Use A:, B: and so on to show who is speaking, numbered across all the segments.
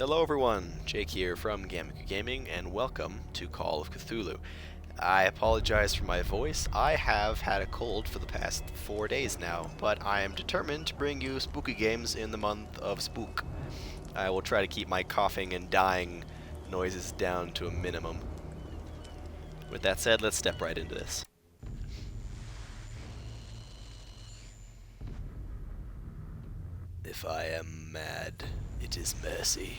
A: Hello everyone, Jake here from Gamika Gaming, and welcome to Call of Cthulhu. I apologize for my voice. I have had a cold for the past 4 days now, but I am determined to bring you spooky games in the month of Spook. I will try to keep my coughing and dying noises down to a minimum. With that said, let's step right into this. If I am mad, it is mercy.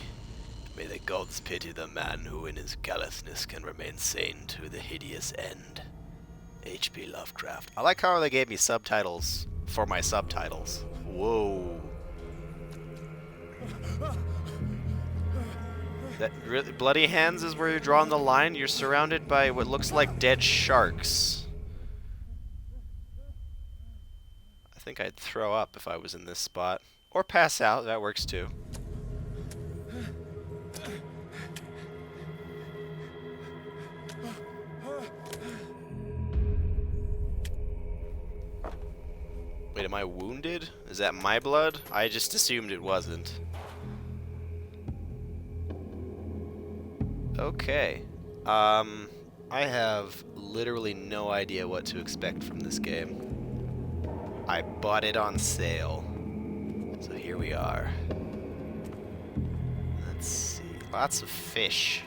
A: May the gods pity the man who in his callousness can remain sane to the hideous end. H.P. Lovecraft. I like how they gave me subtitles for my subtitles. Whoa. That really, bloody hands is where you're drawing the line. You're surrounded by what looks like dead sharks. I think I'd throw up if I was in this spot. Or pass out, that works too. Wait, am I wounded? Is that my blood? I just assumed it wasn't. Okay. I have literally no idea what to expect from this game. I bought it on sale. So here we are. Let's see. Lots of fish.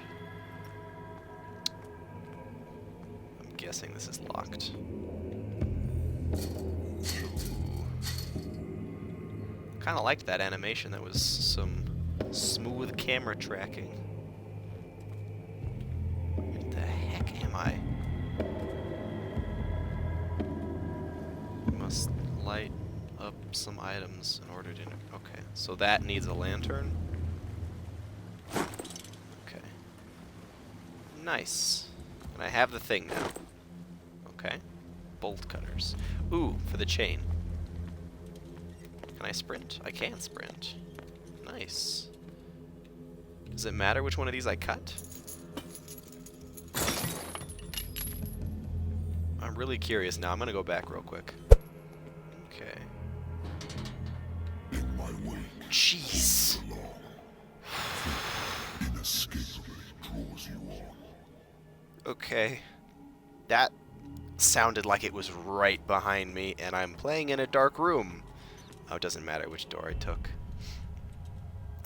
A: I'm guessing this is locked. Kind of liked that animation. That was some smooth camera tracking. What the heck am I? Must light up some items in order to... Okay, so that needs a lantern. Okay. Nice. And I have the thing now. Okay. Bolt cutters. Ooh, for the chain. Can I sprint? I can sprint. Nice. Does it matter which one of these I cut? I'm really curious now. I'm gonna go back real quick. Okay.
B: In my way.
A: Jeez.
B: Inescapably draws you on.
A: Okay. That sounded like it was right behind me, and I'm playing in a dark room. Oh, it doesn't matter which door I took.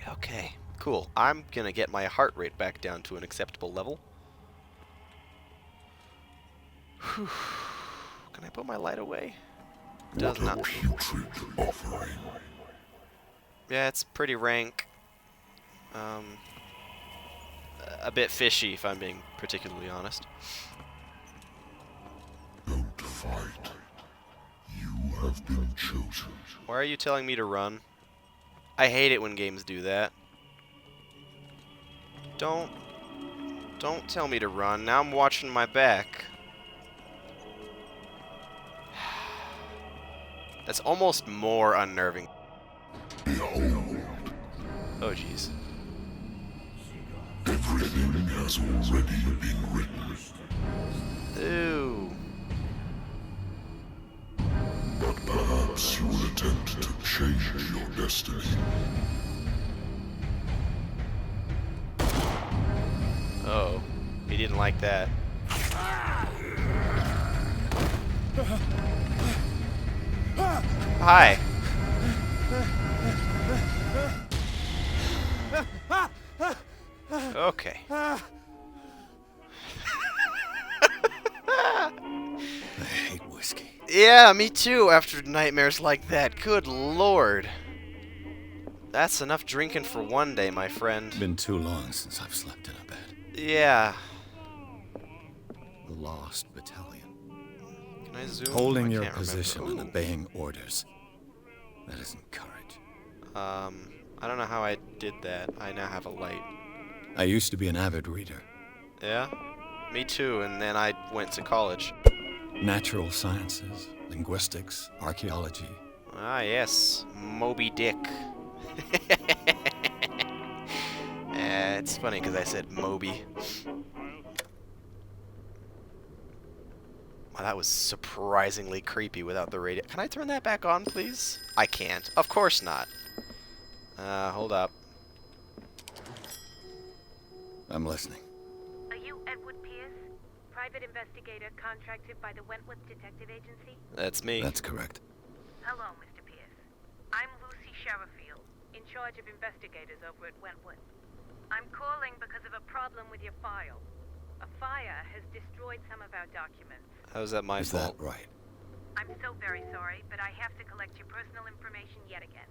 A: Okay, cool. I'm gonna get my heart rate back down to an acceptable level. Whew. Can I put my light away? Does not.
B: Putrid offering.
A: Yeah, it's pretty rank. A bit fishy, if I'm being particularly honest.
B: Don't fight. You have been chosen.
A: Why are you telling me to run? I hate it when games do that. Don't tell me to run. Now I'm watching my back. That's almost more unnerving.
B: Behold,
A: Oh jeez.
B: everything has already been written.
A: Ooh.
B: But perhaps you will attempt to change your destiny.
A: Oh. He didn't like that. Hi. Okay.
C: I hate whiskey.
A: Yeah, me too, after nightmares like that. Good lord. That's enough drinking for one day, my friend.
C: Been too long since I've slept in a bed.
A: Yeah.
C: The Lost Battalion.
A: Can I zoom?
C: Holding
A: I
C: your
A: can't
C: position
A: remember.
C: and obeying orders. That isn't courage.
A: I don't know how I did that. I now have a light.
C: I used to be an avid reader.
A: Yeah? Me too, and then I went to college.
C: Natural sciences, linguistics, archaeology.
A: Ah, yes. Moby Dick. It's funny because I said Moby. Wow, that was surprisingly creepy without the radio. Can I turn that back on, please? I can't. Of course not. Hold up.
C: I'm listening.
D: Are you Edward Pierce, private investigator contracted by the Wentworth Detective Agency?
A: That's me.
C: That's correct.
D: Hello, Mr. Pierce. I'm Lucy Sherifield, in charge of investigators over at Wentworth. I'm calling because of a problem with your file. A fire has destroyed some of our documents.
A: How's that my
C: Is
A: fault?
C: that right?
D: I'm so very sorry, but I have to collect your personal information yet again.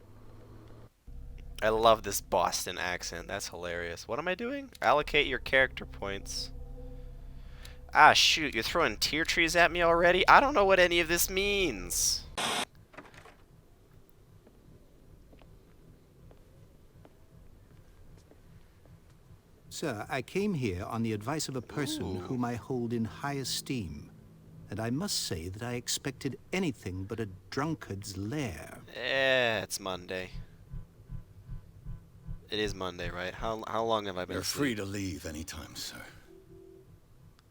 A: I love this Boston accent. That's hilarious. What am I doing? Allocate your character points. Ah, shoot. You're throwing tier trees at me already? I don't know what any of this means.
E: Sir, I came here on the advice of a person whom I hold in high esteem. And I must say that I expected anything but a drunkard's lair.
A: It's Monday. It is Monday, right? How long have I been
C: You're
A: asleep?
C: free to leave anytime, sir.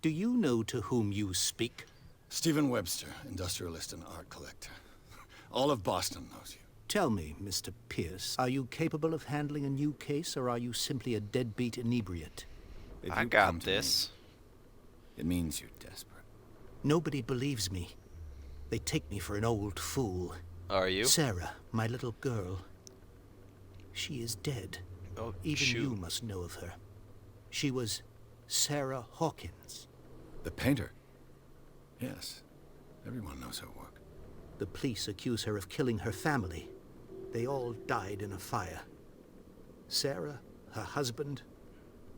E: Do you know to whom you speak?
C: Stephen Webster, industrialist and art collector. All of Boston knows you.
E: Tell me, Mr. Pierce, are you capable of handling a new case, or are you simply a deadbeat inebriate?
C: If
A: I
C: you
A: got
C: come to
A: this.
C: me, it means you're desperate.
E: Nobody believes me. They take me for an old fool.
A: Are you?
E: Sarah, my little girl. She is dead.
A: Oh,
E: Even
A: shoot.
E: you must know of her. She was Sarah Hawkins.
C: The painter? Yes. Everyone knows her work.
E: The police accuse her of killing her family. They all died in a fire. Sarah, her husband,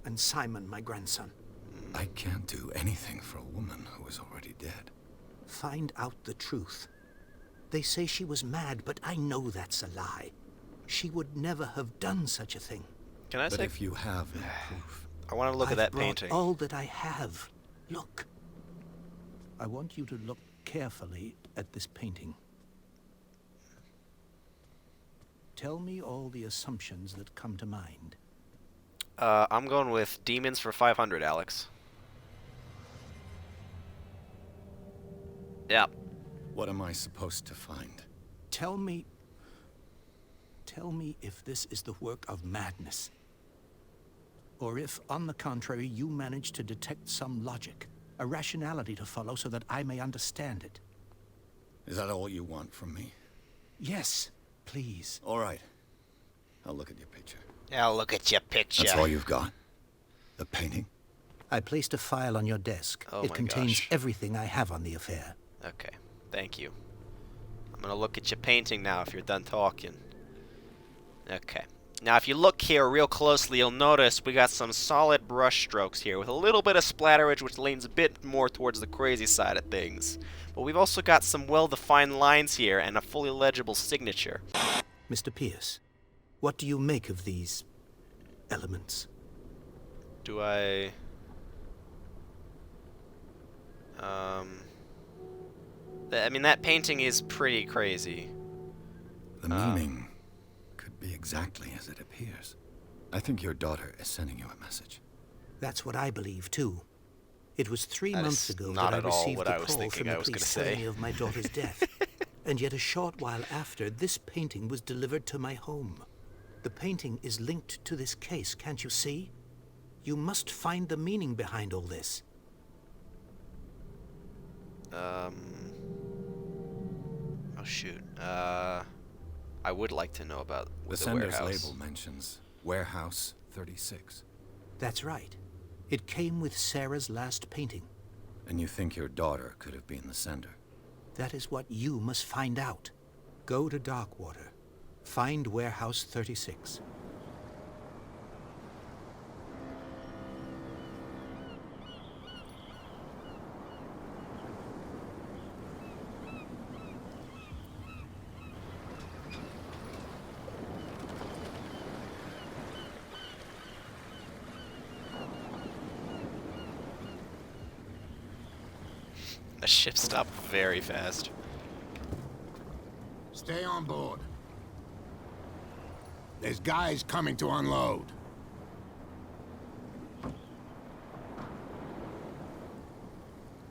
E: and Simon, my grandson.
C: I can't do anything for a woman who is already dead.
E: Find out the truth. They say she was mad, but I know that's a lie. She would never have done such a thing.
A: Can I
C: But
A: say?
C: if you have no proof,
A: I want to look at
E: I've
A: that
E: brought
A: painting.
E: all that I have. Look. I want you to look carefully at this painting. Tell me all the assumptions that come to mind.
A: I'm going with demons for 500, Alex. Yep.
C: what am I supposed to find?
E: Tell me if this is the work of madness. Or if, on the contrary, you manage to detect some logic, a rationality to follow so that I may understand it.
C: Is that all you want from me?
E: Yes, please.
C: All right. I'll look at your picture.
A: Now look at your picture.
C: That's all you've got? The painting?
E: I placed a file on your desk.
A: Oh
E: It
A: my
E: contains
A: gosh.
E: everything I have on the affair.
A: Okay, thank you. I'm gonna look at your painting now if you're done talking. Okay. Now if you look here real closely, you'll notice we got some solid brush strokes here with a little bit of splatterage which leans a bit more towards the crazy side of things. But we've also got some well-defined lines here and a fully legible signature.
E: Mr. Pierce, what do you make of these elements?
A: Do I... I mean, that painting is pretty crazy.
C: The meaning could be exactly as it appears. I think your daughter is sending you a message.
E: That's what I believe, too. It was 3
A: That
E: months
A: is
E: ago
A: not
E: that I
A: at all
E: received
A: what
E: the
A: I was
E: call
A: thinking
E: from
A: I
E: the
A: was gonna
E: police telling
A: say.
E: me of my daughter's death. And yet a short while after, this painting was delivered to my home. The painting is linked to this case, can't you see? You must find the meaning behind all this.
A: Oh shoot. I would like to know about
C: The
A: the
C: sender's
A: warehouse.
C: label mentions Warehouse 36.
E: That's right. It came with Sarah's last painting.
C: And you think your daughter could have been the sender?
E: That is what you must find out. Go to Darkwater. Find Warehouse 36.
A: The ship stopped very fast.
F: Stay on board. There's guys coming to unload.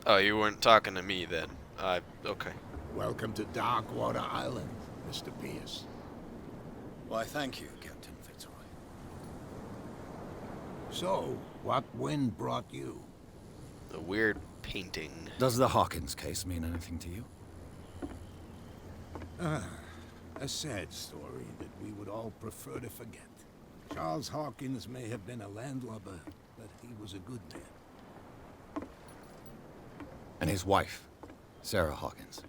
A: Oh, you weren't talking to me then. Okay.
F: Welcome to Darkwater Island, Mr. Pierce.
C: Why, thank you, Captain Fitzroy.
F: So, what wind brought you?
A: A weird painting.
C: Does the Hawkins case mean anything to you?
F: A sad story that we would all prefer to forget. Charles Hawkins may have been a landlubber, but he was a good man.
C: And his wife, Sarah Hawkins.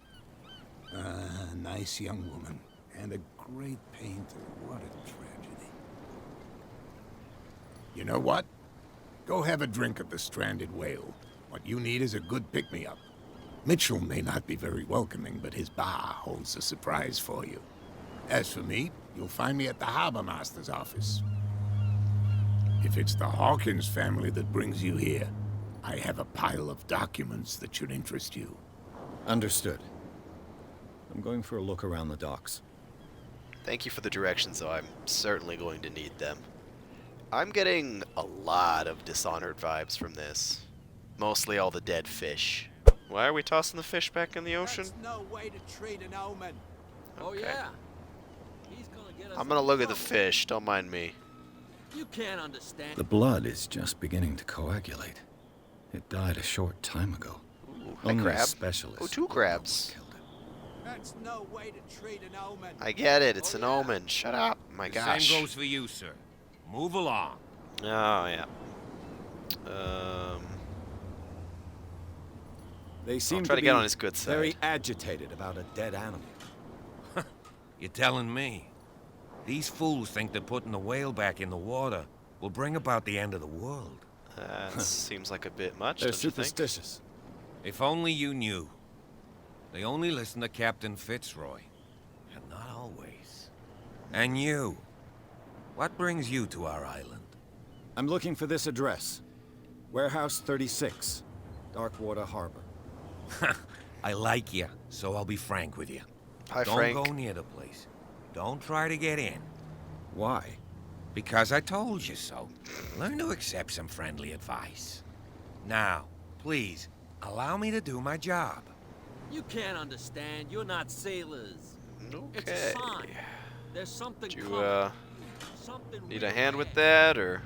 F: A nice young woman, and a great painter. What a tragedy. You know what? Go have a drink at the Stranded Whale. What you need is a good pick-me-up. Mitchell may not be very welcoming, but his bar holds a surprise for you. As for me, you'll find me at the Harbor Master's office. If it's the Hawkins family that brings you here, I have a pile of documents that should interest you.
C: Understood. I'm going for a look around the docks.
A: Thank you for the directions, though. I'm certainly going to need them. I'm getting a lot of Dishonored vibes from this. Mostly all the dead fish. Why are we tossing the fish back in the ocean?
G: That's no way to treat an omen.
A: Okay.
G: Oh yeah. He's gonna get us
A: I'm gonna
G: in
A: look at the
G: trouble.
A: fish, don't mind me.
G: You can't understand.
C: The blood is just beginning to coagulate. It died a short time ago.
A: Ooh, hi,
C: Only a
A: crab.
C: specialist
A: Oh, two
C: will know what
A: crabs.
C: killed it.
G: That's no way to treat an omen.
A: I get it, it's
G: Oh,
A: an
G: yeah.
A: omen. Shut up, my
H: The
A: gosh.
H: same goes for you, sir. Move along.
A: Oh, yeah.
C: They seem
A: try to
C: be
A: get on his good side.
C: very agitated about a dead animal.
H: You're telling me? These fools think that putting the whale back in the water will bring about the end of the world.
A: That seems like a bit much,
C: They're
A: don't you think?
C: superstitious.
H: If only you knew. They only listen to Captain Fitzroy. And not always. And you. What brings you to our island?
C: I'm looking for this address. Warehouse 36, Darkwater Harbor.
H: I like you, so I'll be frank with you.
A: Hi,
H: Don't
A: Frank.
H: go near the place. Don't try to get in.
C: Why?
H: Because I told you so. Learn to accept some friendly advice. Now, please, allow me to do my job.
G: You can't understand. You're not sailors. It's a
A: Okay.
G: sign. There's something
A: Do you,
G: coming. Something
A: need a
G: really
A: hand with
G: bad.
A: that, or?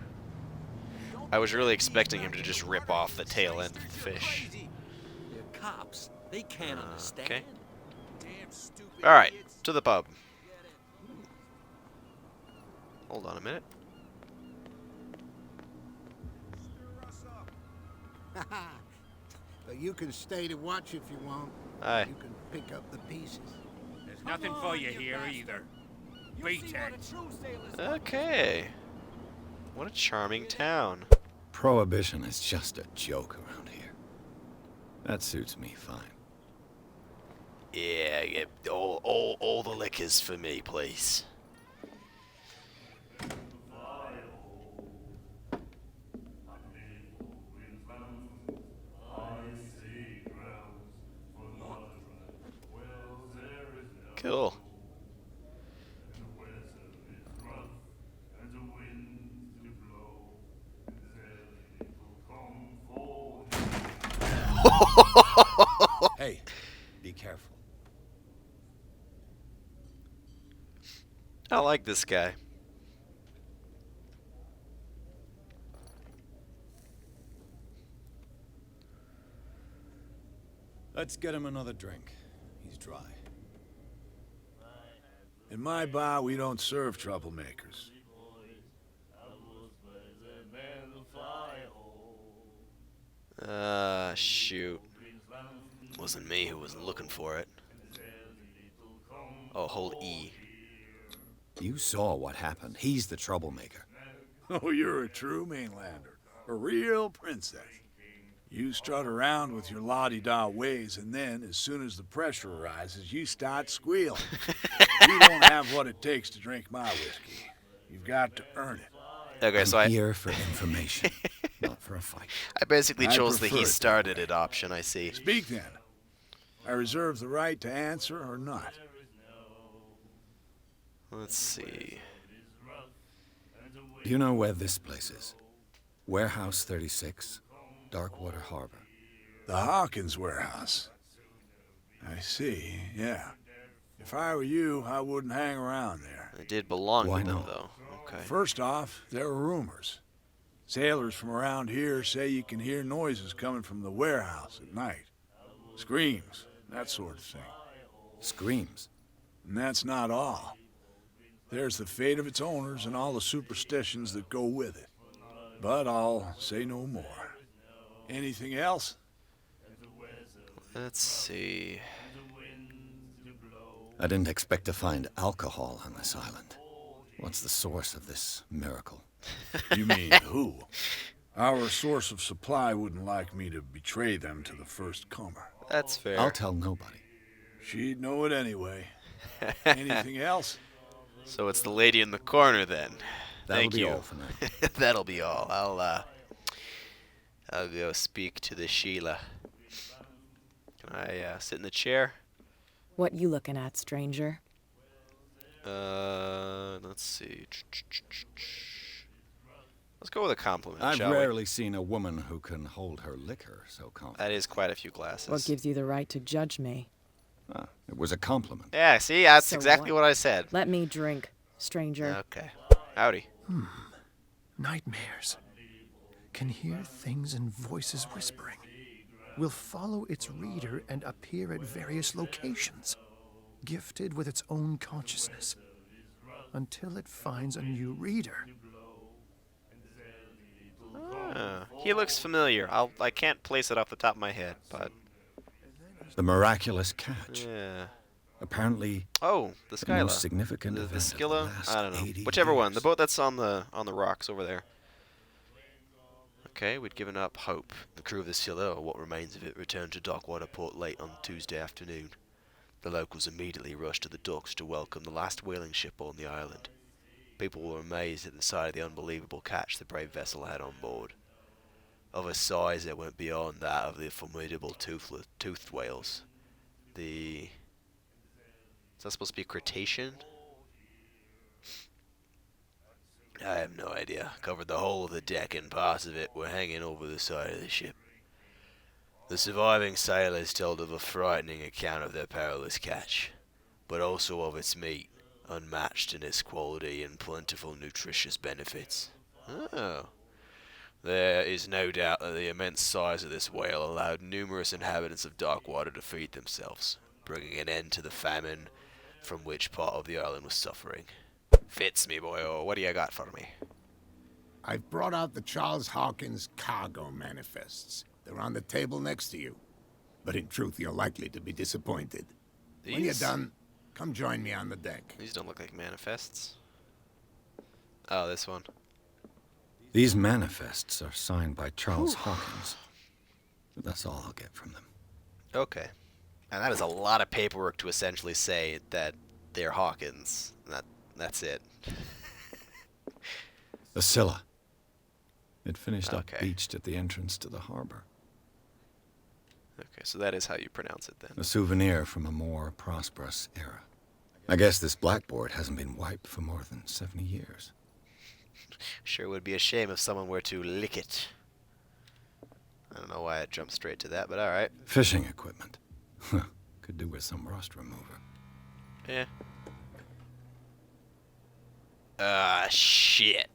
A: I was really expecting him to just rip off the tail end of the fish.
G: They're cops. They can't understand.
A: okay.
G: Damn stupid
A: Alright,
G: idiots.
A: to the pub.
G: Get it?
A: Hold on a minute.
F: But you can stay to watch if you want.
A: Hi.
F: You can pick up the pieces.
H: There's
G: Come
H: nothing for
G: on,
H: you
G: you
H: here
G: bastard.
H: either.
G: You
H: Beat
G: see what
H: it.
G: a true sailor's like.
A: Okay. What a charming town.
C: Prohibition is just a joke around here. That suits me fine.
A: Yeah, all the liquors for me, please. Cool.
C: Hey, be careful.
A: I like this guy.
C: Let's get him another drink. He's dry.
I: In my bar, we don't serve troublemakers.
A: Shoot. Wasn't me who was looking for it. Oh, hold E.
C: You saw what happened. He's the troublemaker.
I: Oh, you're a true mainlander. A real princess. You strut around with your la-di-da ways, and then, as soon as the pressure arises, you start squealing. You don't have what it takes to drink my whiskey. You've got to earn it.
A: Okay, so
C: I'm
A: I
C: here for information, not for a fight.
A: basically
I: I
A: chose the
I: prefer
A: he
I: it that
A: started
I: way.
A: it option, I see.
I: Speak then. I reserve the right to answer or not.
A: Let's see.
C: Do you know where this place is? Warehouse 36, Darkwater Harbor.
I: The Hawkins warehouse. I see, yeah. If I were you, I wouldn't hang around there.
A: It did belong
C: Why
A: to them,
C: not?
A: though. Okay.
I: First off, there are rumors. Sailors from around here say you can hear noises coming from the warehouse at night. Screams, that sort of thing.
C: Screams?
I: And that's not all. There's the fate of its owners and all the superstitions that go with it. But I'll say no more. Anything else?
A: Let's see.
C: I didn't expect to find alcohol on this island. What's the source of this miracle?
I: You mean who? Our source of supply wouldn't like me to betray them to the first comer.
A: That's fair.
C: I'll tell nobody.
I: She'd know it anyway. Anything else?
A: So it's the lady in the corner then.
C: That'll
A: Thank
C: be
A: you.
C: all for now.
A: That'll be all. I'll go speak to the Sheila. Can I sit in the chair?
J: What you looking at, stranger?
A: Let's see. Let's go with a compliment,
C: I've
A: shall we?
C: rarely seen a woman who can hold her liquor so confident.
A: That is quite a few glasses.
J: What gives you the right to judge me?
C: Ah, it was a compliment.
A: Yeah, see, that's
J: So
A: exactly what I said.
J: Let me drink, stranger.
A: Okay. Howdy.
K: Nightmares. Can hear things and voices whispering. Will follow its reader and appear at various locations, gifted with its own consciousness, until it finds a new reader.
A: He looks familiar. I can't place it off the top of my head, but
C: The miraculous catch.
A: yeah.
C: Apparently,
A: Oh, the
C: the
A: Skyla.
C: most significant
A: The
C: event of the
A: Scylla?
C: last
A: I don't know.
C: 80
A: Whichever one. The
C: years.
A: boat that's on the rocks over there. Okay, we'd given up hope. The crew of the Scylla, or what remains of it, returned to Dockwater Port late on Tuesday afternoon. The locals immediately rushed to the docks to welcome the last whaling ship on the island. People were amazed at the sight of the unbelievable catch the brave vessel had on board. Of a size that went beyond that of the formidable toothed whales. Is that supposed to be Cretacean? I have no idea. Covered the whole of the deck, and parts of it were hanging over the side of the ship. The surviving sailors told of a frightening account of their perilous catch, but also of its meat, unmatched in its quality and plentiful nutritious benefits. Oh. There is no doubt that the immense size of this whale allowed numerous inhabitants of Darkwater to feed themselves, bringing an end to the famine from which part of the island was suffering. Fits me, boy. What do you got for me?
F: I've brought out the Charles Hawkins cargo manifests. They're on the table next to you. But in truth, you're likely to be disappointed. When you're done, come join me on the deck.
A: These don't look like manifests. Oh, this one.
C: These manifests are signed by Charles Hawkins. That's all I'll get from them.
A: Okay. And that is a lot of paperwork to essentially say that they're Hawkins. That's it.
C: The Scylla. It finished up
A: Okay.
C: beached at the entrance to the harbor.
A: Okay, so that is how you pronounce it then.
C: A souvenir from a more prosperous era. I guess this blackboard hasn't been wiped for more than 70 years.
A: Sure would be a shame if someone were to lick it. I don't know why I jumped straight to that, but alright.
C: Fishing equipment. Could do with some rust remover.
A: Yeah. Shit.